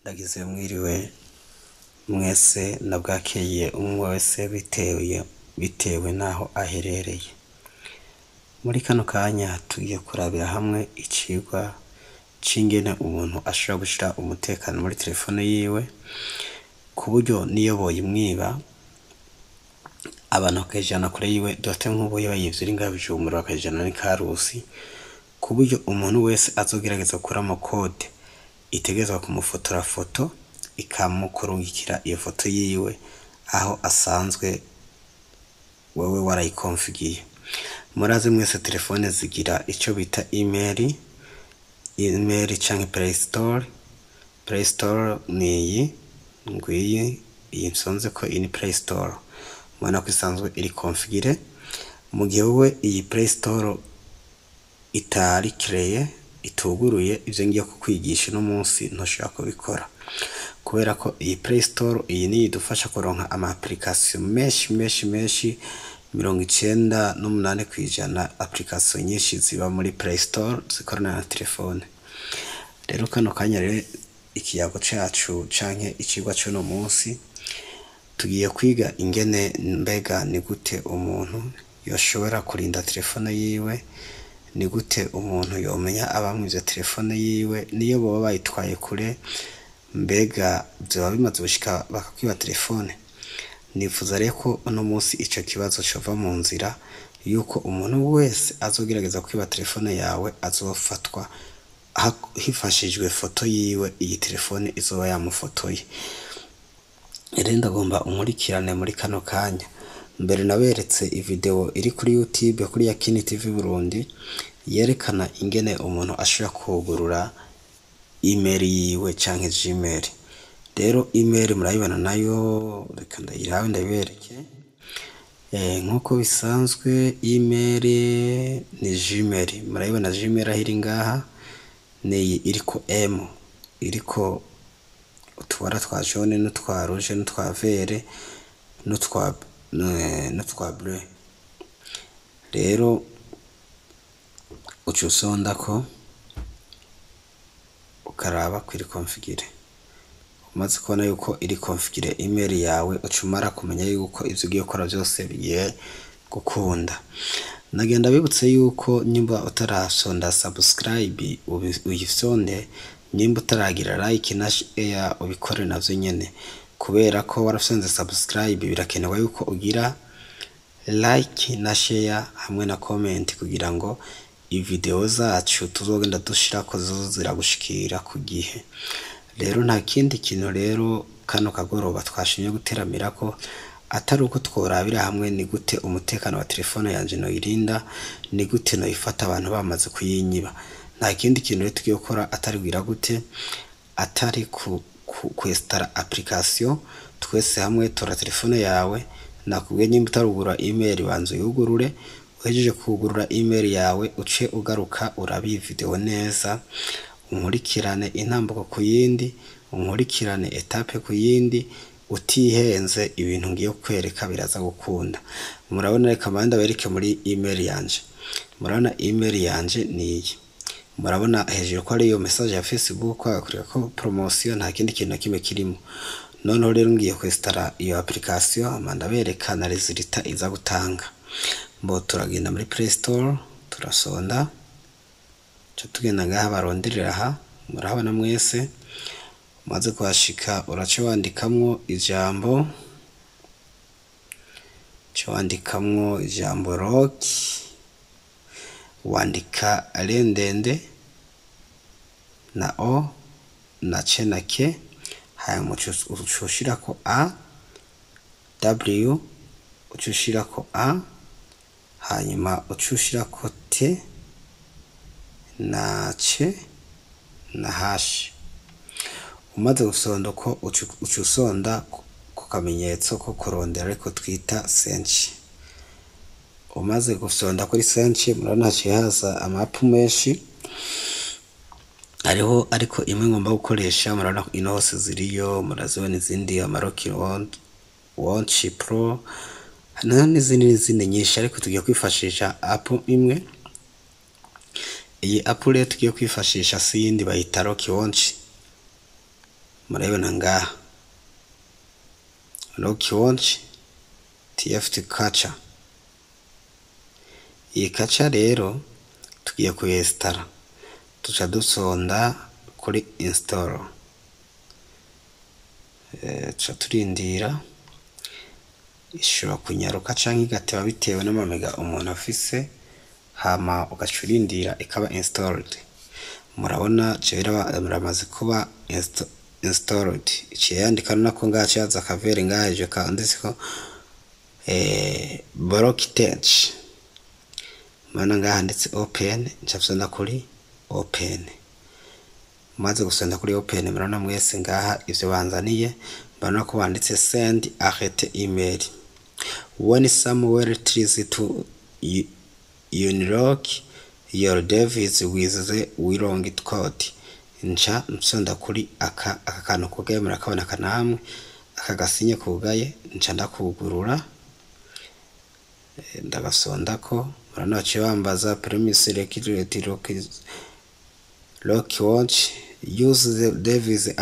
Ndagize mwiriwe mwese nabwakeye umwe wese bitewe naho aherereye. Muri kano kanya tugiye kurabira hamwe icigwa c'ingene umuntu ashobora gushira umutekano muri telefone yiwe ku buryo niyo boyimwiba abantu bakajana kure yiwe dote nk'ubu yibye iri ngaho Bujumbura bakajana ni Karusi, ku buryo umuntu wese azogerageza kuramo kode itegezwa kumufotora foto ikamukurungikira iyo foto yiwe aho asanzwe wewe warayikonfigiye. Murazi mwese telefone zigira ico bita email canke Play Store ni ngwiyi nsonze ko ini Play Store mwana ko isanzwe iri configure. Mu gihe wewe iyi Play Store itari creye ituguruye, ivyo ngiye kukwigisha no munsi ntoshaka kubikora kubera ko iyi Play Store iyi ni idufasha kuronka ama application menshi 98% application nyinshi ziba muri Play Store zikorana na telefone. Rero kano kanya rero ikiyago cacu canke icigwa cyo no munsi tugiye kwiga ingene mbega ni gute umuntu yoshobora kurinda telefone yiwe, ni gute umuntu yomenya abamwivye telefone yiwe niyo boba bayitwaye kure, mbega byoba bimaze gushika bakakwiba telefone. Nifuza rero ko uno munsi ico kibazo cova mu nzira yuko umuntu wese azogerageza kwiba telefone yawe azofatwa hifashijwe foto yiwe, iyi telefone izoba yamufotoye. Rero ndagomba umurikirane muri kano kanya. Mbere naberetse ivideo iri kuri YouTube kuri Yakini TV Burundi yerekana ingene umuntu ashobora kugurura email yiwe canke Gmail. Rero email murayibona nayo, reka ndayirawe ndabereke. Nkuko bisanzwe email ni Gmail, murayibona Gmail ahiri ngaha ni iriko M, iriko utwara twa jaune n'utwa rouge n'utwa vert n'utwa bleu. Rero ucusondako ukaraba ko iri configure. Umaze kubona yuko iri configure email yawe ucumara kumenya yuko ivyo ugiye gukora byose bigiye gukunda. Nagenda bibutse yuko nyimba utarasonda subscribe uyifyonde, nyimba utaragira like na share ubikore navyo nyene, kubera ko warafyonze subscribe birakenewe yuko ugira like na share hamwe na comment kugira ngo ivideo zacu tuzogenda dushirako ziragushikira ku gihe. Rero nta kindi kintu rero kano kagoroba twashimye guteramirako atari uko tworabira hamwe ni gute umutekano wa telefone yanje no irinda, ni gute no ifata abantu bamaze kuyinyiba. Nta kindi kintu rero tugiye gukora atari gwira gute, atari kwestara application twese hamwe tora telefone yawe. Nakubwiye nyimba utarugura email banzo yugurure, uhejeje kugurura email yawe uce ugaruka urabi video neza, unkurikirane intambuko ku yindi, unkurikirane etape ku yindi, utihenze ibintu ngiye kwereka biraza gukunda. Murabona reka manda bereke muri email yanje. Murabona email yanje niyi, murabona hejuru ko ari yo message ya Facebook akurika ko promotion, nta kindi kintu kimwe kirimo. Noneho rero ngiye kwestara iyo application amanda bereka na resulta iza gutanga. Mbo turagenda muri Play Store turasonda cyo tugenda ngaha baronderera aha, murahabona mwese. Maze kwashika urace wandikamwo ijambo rock, wandika arendende na o na c na k, hanyuma ucushirako a w, ucushirako a, hanyuma ucushirako t na c na hash. Umaze gusonda ko ucusonda ku kamenyetso ko kurondera ariko twita search. Umaze gusonda kuri search murabona haza amapu menshi ariho, ariko imwe ngomba gukoresha murabona ino hose ziriyo, murazibona izindi amaroki Watch Pro n'izindi nyinshi, ariko tugiye kwifashisha app imwe. Iyi app rero tugiye kwifashisha si yindi bayita Rock Watch murabibona ngaha lock launch tft catcher. Iyi catcher rero tugiye kuyestara, tuca dusonda kuri install, tuca turindira ishobora kunyaruka canke igateba bitewe n'amamega umuntu afise, hama ugacurindira ikaba installed. Murabona muramaze kuba installed. Iciye yandika nako ngaha cyaza akavere ngaha ejo kanditseko blockage. Mana ngaha handitse open, ncafyonda kuri open. Maze gusonda kuri open, murabona mwese ngaha ivyo banzaniye, mbona ko banditse send arrête email. When somewhere tries to unlock your device with the wrong code, nca msonda kuri aka kantu kugaye, murakabona kanamwe aka gasinye kugaye, nca ndakugurura ndagasonda ko. Murana baciye bambaza premise security lock watch use the device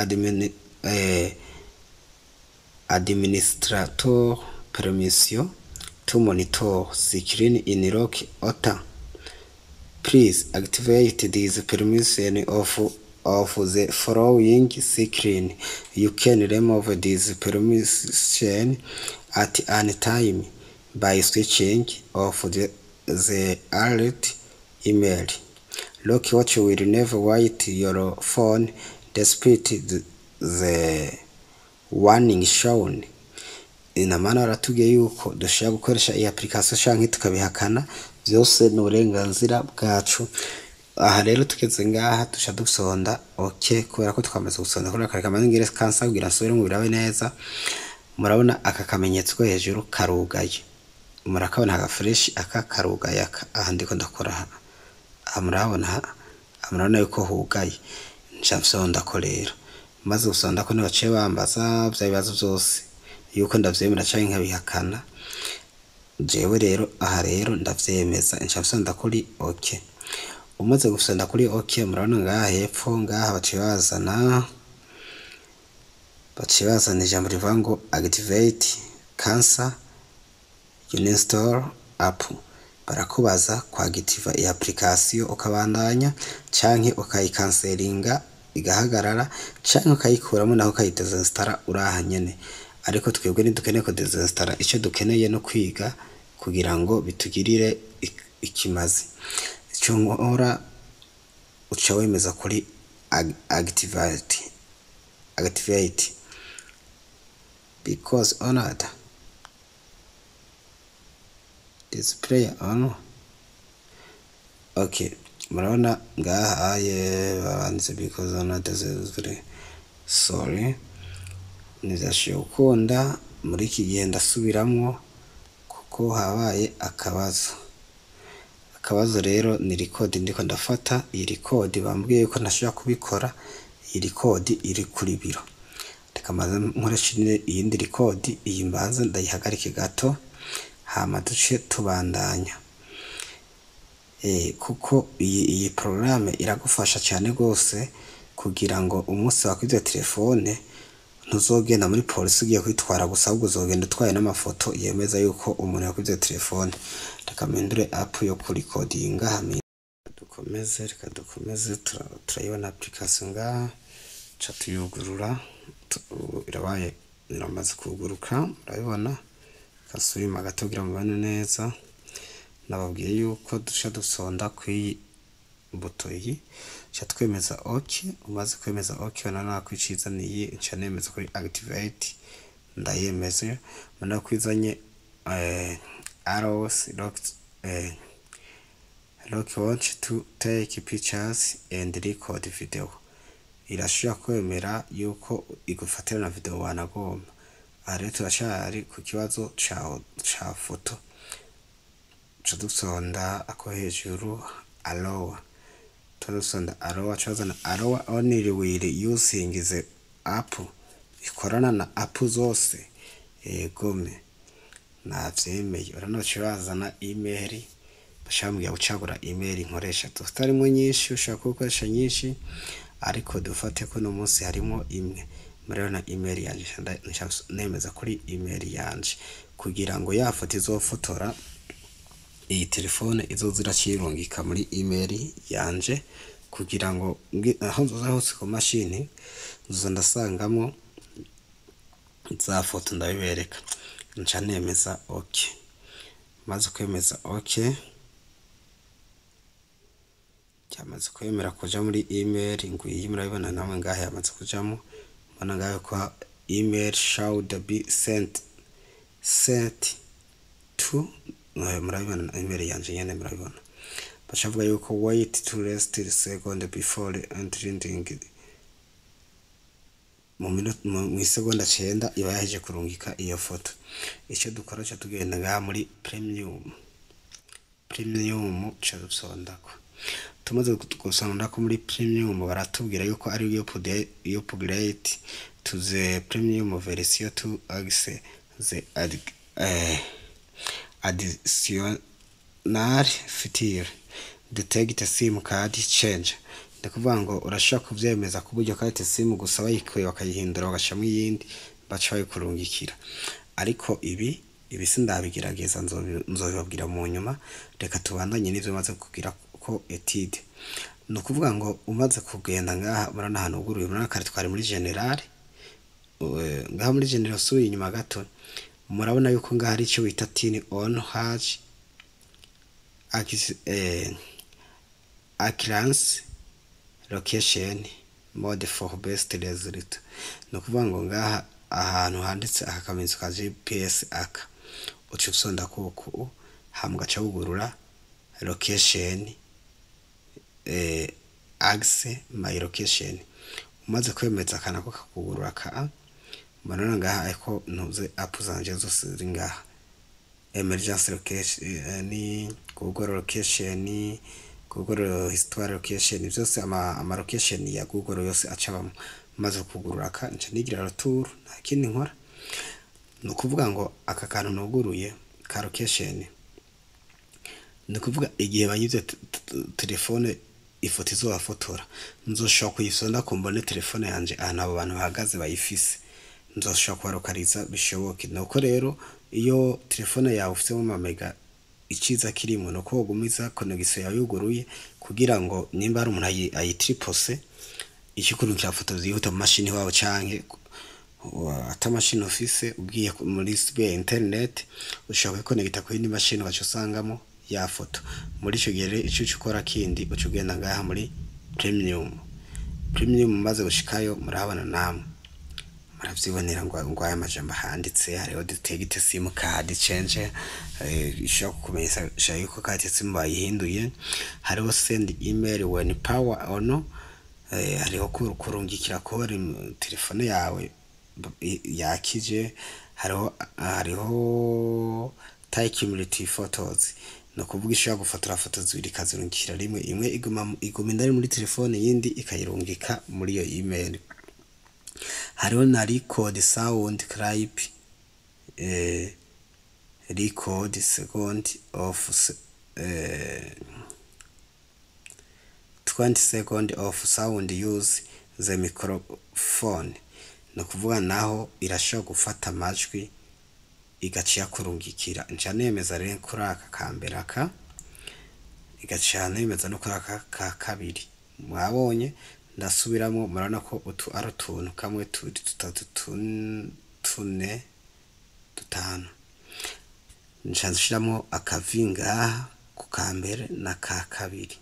administrator permission to monitor screen in lock order. Please activate this permission of the following screen. You can remove this permission at any time by switching off the alert email. Lock watch will never wait your phone despite the warning shown. Ina maana waratuge yuko dushaka gukoresha iyi application canke tukabihakana, byose n'uburenganzira bwacu. Aha rero tugeze ngaha dusha dusonda okay, kubera ko twamaze gusonda kuri aka kamanyingire kansa kugira nsubire mu birabe neza. Murabona aka kamenyetso ko hejuru karugaye, murakabona aka fresh aka karugaye aka. Aha ndiko ndakora aha murabona yuko hugaye, ncafyonda ko rero. Maze gusonda ko nibaciye bambaza bya bibazo byose yuko ndavyemera canke nkabihakana. Jewe rero aha rero ndavyemeza, ncafyonda kuri okay. Umaze gusonda kuri okay, murabona ngaha hepfo ngaha baciye bazana ijambo rivuga ngo activate cancel uninstall app. Barakubaza kwagitiva iyi application ukabandanya canke ukayikanselinga igahagarara, canke ukayikuramo naho ukayidesinstalla uraha nyene. Ariko twebwe ntidukeneye ko desinstalla, icyo dukeneye no kwiga kugira ngo bitugirire ikimazi. Icyo nkora uca wemeza kuri activate because honored display on. Okay, murabona ngaha aye babanze because honored is very sorry. Nizashiye ukunda muri iki gihe ndasubiramwo kuko habaye akabazo rero ni record ndiko ndafata. Iyi record bambwiye ko ntashobora kubikora, iyi record iri kuri biro. Tekamaze nkoresha iyindi record, iyi mbanza ndayihagarike gato hama duce tubandanya. Kuko iyi programme iragufasha cyane gose kugira ngo umunsi wakwibye telefone ntuzogenda muri polisi ugiye kwitwara gusa, ahubwo uzogenda utwaye n'amafoto yemeza yuko umuntu yakwibye telefone. Reka mpindure app yo kuri codinga hamwe. Reka dukomeze turayibona application ngaha, ca tuyugurura. Irabaye iramaze kuguruka, urabibona kasubima gato kugira mubane neza. Nababwiye yuko dusha dusonda kwi buto iyi, cha twemeza okay. Umaze kwemeza okay, nana kwicizaniye nca nemeza kuri activate, ndayemeze. Mana kwizanye arrows lock watch to take pictures and record video. Irashobora kwemera yuko igufatira na video wanagomba. Ari turashari ku kibazo ca foto. Cha dusonda ako hejuru allow. Turasonda allow, chazana allow only will using the app. Ikorana na app zose gome navyemeye. Uranocibazana email, bashambwiye gucagura email nkoresha tutarimo nyinshi, ushaka gukoresha nyinshi, ariko dufate ko no munsi harimo imwe. murabona email yanje nemeza kuri email yanje kugira ngo ya foto izofotora iyi telefone izozira kirungika muri email yanje kugira ngo aho nzoza hose ku mashini nzo ndasangamo za foto ndabibereka nca nemeza okay maze kwemeza okay cyamaze kwemera kuja muri email nguyi murabibona namwe ngahe yamaze kujamo mbona ngahe ko email should be sent to murabibona email yanje nyene murabibona bashavuga yuko wait to rest a second before entering mu isegonda 9 iba yaje kurungika iyo foto. Icyo dukora cyo tugenda ngaha muri premium cyo dusondako tumaze gusondako muri premium baratubwira yuko ari yo upgrade to the premium version to access the additional feature detect sim card change. Ndakuvuga ngo urashaka kuvyemeza ku buryo karte sim gusa bayikuye bakayihindura bagashamo iyindi baca bayikurungikira. Ariko ibi sindabigerageza nzobibabwira mu nyuma. Reka tubandanye n'ivyo maze kugira ko etide. No kuvuga ngo umaze kugenda ngaha murana hano uguruye murana kare twari muri general ngaha muri general suye inyuma gato murabona yuko ngaha ari cyo wita tini on hash accuracy location mode for best result. No kuvuga ngo ngaha ahantu handitse akakamenyetso ka GPS aka uca usonda kuko hambwa ca ugurura location access my location. Umaze kwemeza kana ko kakugurura ka manana ngaha ariko ntuze app zanje zose ziri ngaha emergency location ni Google location Google histoire location byose ama location ya Google yose acabamo. Maze kugurura ka nca nigira retour nta kindi nkora. No kuvuga ngo aka kantu nuguruye ka location ni kuvuga igihe banyuze telefone ifoto izobafotora nzoshobora kuyisonda ko mbone telefone yanje ahantu abo bantu bahagaze bayifise nzoshobora kubarokariza bishoboke. Nuko rero iyo telefone yawe ufite mu mega iciza kirimo no ko gumiza connection yawe yuguruye kugira ngo nimba ari umuntu ayitripose ikikurungikira foto zihuta mu mashini wawe canke ata mashini office ugiye muri internet ushobora connecta ku yindi mashini wacu sangamo ya foto. Muri ico gihe ico ukora kindi ucugenda ngaha muri premium maze gushikayo murahabona namwe muravyibonera ngo aya majambo handitse hariho detect sim card change ishaka kumenyesha yuko kati sim bayihinduye. Hariho send email when power on hariho kurungikira ko telefone yawe yakije. Hariho take cumulative photos no kuvuga ishaka gufotora foto zibiri kazirungikira rimwe imwe iguma indari muri telefone yindi ikayirungika muri iyo email. Hariho na record sound clip record second of 20 second of sound use the microphone. No kuvuga naho irashobora gufata amajwi igaciya kurungikira. Nca nemeza rero kuri aka kambere aka igaciya nemeza no kuri aka ka kabiri. Mwabonye ndasubiramo murana ko utu ari utuntu kamwe turi tutatu tune dutanu. Nshashiramo akavinga ku kambere na ka kabiri.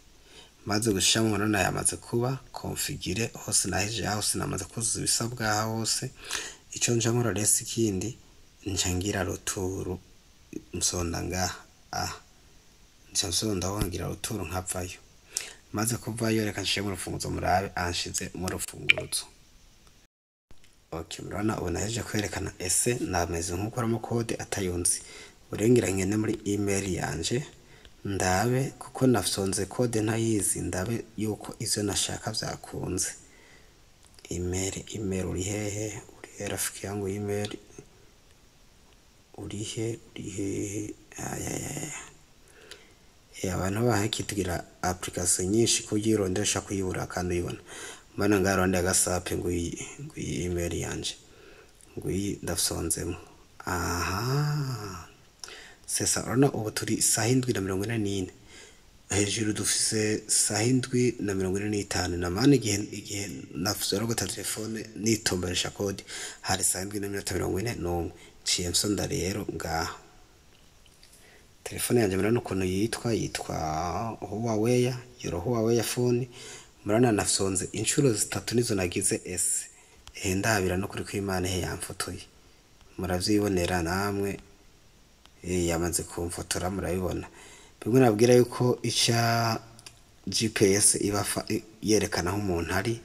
Maze gushiramo murana yamaze kuba configure hose naheje hose namaze kuzuza ibisabwa hose. Ico nja nkora resi kindi nchangira roturu msonda ngaha nsonda wangira roturu nkavayo. Maze kuvayo reka nshire mu rufunguzo murabe anshize mu rufunguzo. Okay murana unaheje kwerekana ese nameze nkukoramo code atayunzi urengira ngene muri email yanje ndabe kuko nafsonze code ntayizi ndabe yuko izo nashaka byakunze. Email uri hehe uri rafiki yangu email urihe abantu bahaki tugira application nyinshi kugirondesha kuyibura kandi uyibona. mbona ngaronde agasape nguyi email yanje nguyi ndafsonzemo. Aha sesa urabona ubu turi isaha 7:44 hejuru dufise isaha 7:45 namane igihe nafusora gota telefone nitomberesha kode hari isaha 7:41 ciye nsonda rero ngaha telefone yanje murano ukuntu yitwa Huawei Huawei Fone murana nafsonze inshuro 3 nizo nagize S ndabira no kuri kwimana he yamfotoye muravyibonera namwe yamaze kumfotora murabibona bimwe nabwira yuko ica GPS ibafa yerekana aho umuntu ari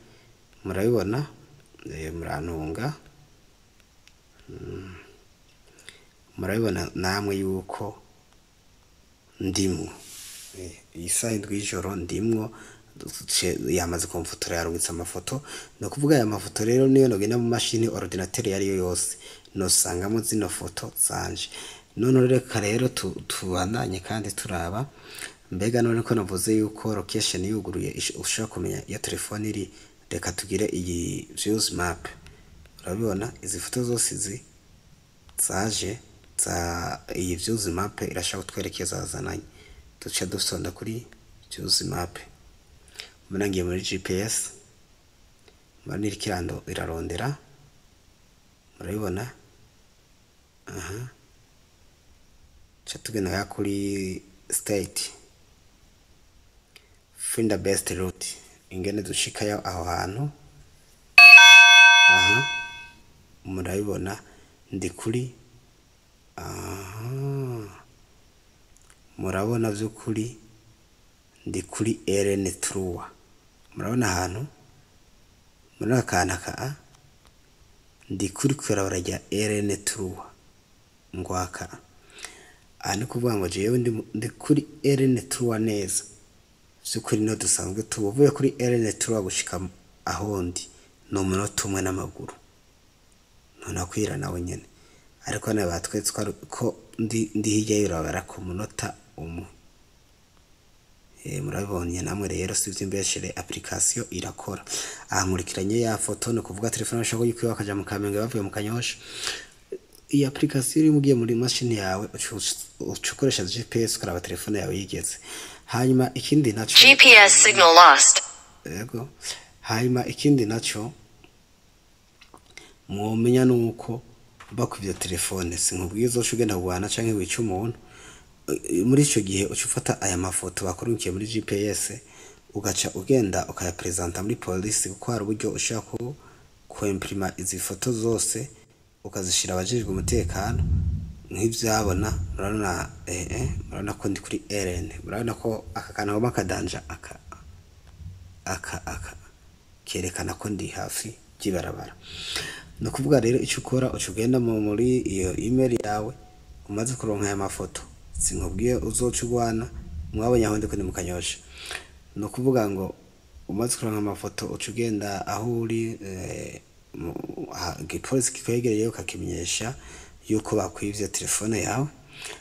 murabibona murantunga murabibona namwe yuko ndimwo isaha 7 y'ijoro ndimwo yamaze kumfotora yarungitse amafoto no kuvuga aya mafoto rero niyo nogenda mu mashini ordinateur yari yo yose no sangamo zino foto zanje none reka rero tubandanye kandi turaba mbega none ko navuze yuko location yuguruye ushaka kumenya ya telefone iri reka tugire iyi views map urabibona izi foto zose izi zaje za iyi views map irashaka kutwerekeza zananye duce dusonda kuri views map munangiye muri GPS maniri kirando irarondera murabibona aha chatugena ya kuri state find the best route ingene dushikayo aho hantu aha murabibona ndi kuri aha murabona vyukuri ndi kuri RN Trua murabona ahantu murabona kanaka ndi kuri kwirabara rya RN Trua ngwaka ani kuvuga ngo jewe ndi kuri RN Trua neza vyukuri no dusanzwe tuvuye kuri RN Trua gushika ahondi no munota umwe n'amaguru none kwira nawe nyene ariko nawe batwetse ko ndi hirya y'irabara ku munota umwe murabibonye namwe rero sivyo imbeshere application irakora nkurikiranye ya foto no kuvuga telefone ashaka yuko akaja mu Kamenge bavuye mu Kanyosha iyi application iri mugiye muri machine yawe ucukoresha GPS ukaraba telefone yawe yigeze hanyuma ikindi naco GPS signal lost yego hanyuma ikindi naco mwomenya nuko bakuvye telefone sinkubwizo ugenda bwana canke wica umuntu muri ico gihe ucufata aya mafoto bakorunkiye muri GPS ugaca ugenda ukayapresenta muri police kuko hari uburyo ushaka ko imprima izi foto zose ukazishira abajejwe umutekano nk'ivyabona murabona ko ndi kuri RN murabona ko aka kantu bakadanja aka kerekana ko ndi hafi gibarabara no kuvuga rero ico ukora ucugenda muri iyo email yawe umaze kuronka aya mafoto sinkubwiye uzocugwana mwabonye aho ndi ko ni mu Kanyosha no kuvuga ngo umaze kuronka amafoto ucugenda aho uri gipolisi kikwegereye ukakimenyesha yuko bakwivye telefone yawe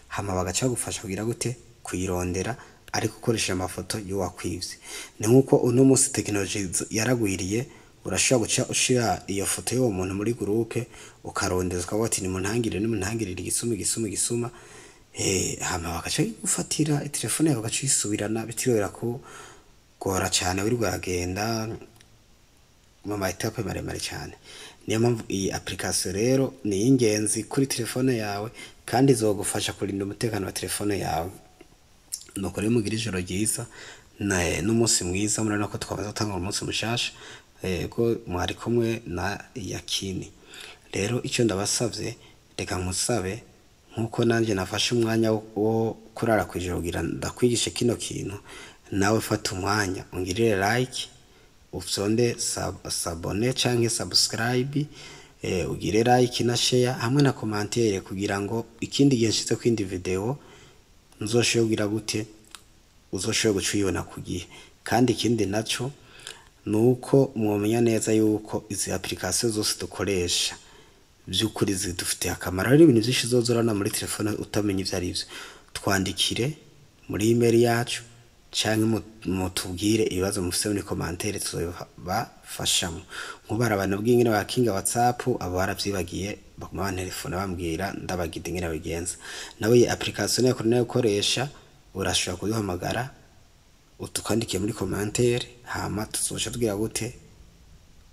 hama bagaca gufasha kugira gute kuyirondera ariko ukoresha amafoto yo wakwivye ni nkuko uno musi technology yaragwiriye urashobora guca ushira iyo foto y'uwo muntu muri groupe ukarondeza ukavuga ati ni muntangirire igisuma hama bagaca gufatira telefone yawe bagaca isubirana bitirera ko gora cyane uri rwagenda mama etape maremare cyane niyo mpamvu iyi application rero ni ingenzi kuri telefone yawe kandi izogufasha kurinda umutekano wa telefone yawe nuko rero mugira ijoro ryiza n'umunsi mwiza murana ko twabaza gutanga umunsi mushasha ko mwari kumwe na Yakini rero icyo ndabasavye reka nkusabe nkuko nanje nafashe umwanya wo kurara kwijoro kugira ndakwigishe kino kintu nawe fata umwanya ungirire like ufyonde sabone canke subscribe ugire like na share hamwe na commentaire kugira ngo ikindi gihe nshize kwindi video nzoshogira gute uzoshobora gucuyibona kugihe kandi ikindi naco nuko mwomenya neza yuko izi application zose dukoresha byukuri zidufite akamaro ari ibintu byinshi zozorana muri telefone utamenya ivyo ari byo twandikire muri email yacu canke mutubwire ibibazo mufise muri commentaire tuzobafashamo. Nkubara abantu bw'ingene bakinga WhatsApp abo baravyibagiye bakuma bantelefona bambwira ndabagida ingene babigenza. Nawe iyi application yako nayo ukoresha urashobora kuduhamagara utukandikiye muri commentaire hama tuzoca tugira gute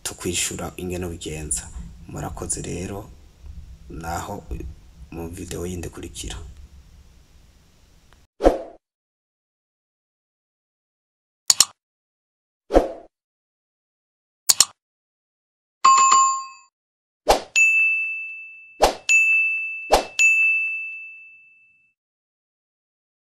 tukwishura ingene bigenza. Murakoze rero naho mu video yindi kurikira.